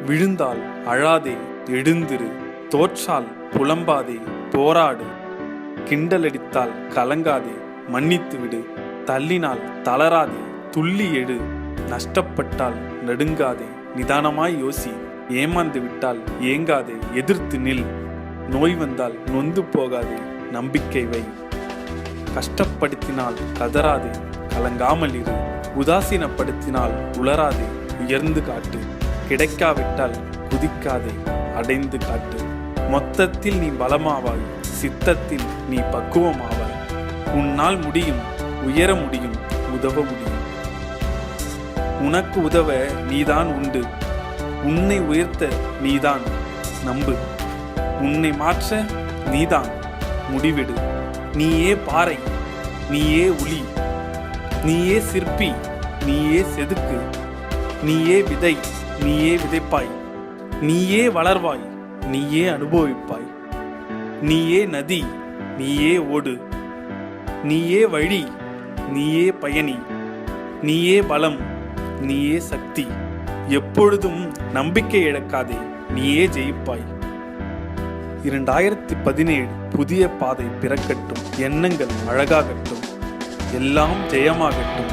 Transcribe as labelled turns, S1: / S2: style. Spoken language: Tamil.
S1: விழுந்தால் அழாதே, எழுந்திரு. தோற்றால் புலம்பாதே, போராடு. கிண்டலடித்தால் கலங்காதே, மன்னித்து விடு. தள்ளினால் தளராதே, துள்ளி எடு. நஷ்டப்பட்டால் நடுங்காதே, நிதானமாய் யோசி. ஏமாந்து விட்டால் ஏங்காதே, எதிர்த்து நில். நோய் வந்தால் நொந்து போகாதே, நம்பிக்கை வை. கஷ்டப்படுத்தினால் கதறாதே, கலங்காமல் இரு. உதாசீனப்படுத்தினால் உளராதே, உயர்ந்து காட்டு. கிடைக்காவிட்டால் குதிக்காதே, அடைந்து காட்டு. மொத்தத்தில் நீ பலமாவாய், சித்தத்தில் நீ பக்குவமாவாய். உன்னால் முடியும், உயர முடியும், உதவ முடியும். உனக்கு உதவ நீதான் உண்டு. உன்னை உயர்த்த நீதான், நம்பு. உன்னை மாற்ற நீதான், முடிவெடு. நீயே பாறை, நீயே உளி. நீயே சிற்பி, நீயே செதுக்கு. நீயே விதை, நீயே விதைப்பாய். நீயே வளர்வாய், நீயே அனுபவிப்பாய். நீயே நதி, நீயே ஓடு. நீயே வழி, நீயே பயணி. நீயே பலம், நீயே சக்தி. எப்பொழுதும் நம்பிக்கை இழக்காதே, நீயே ஜெயிப்பாய். 2017 புதிய பாதை பிறக்கட்டும். எண்ணங்கள் அழகாகட்டும். எல்லாம் ஜெயமாகட்டும்.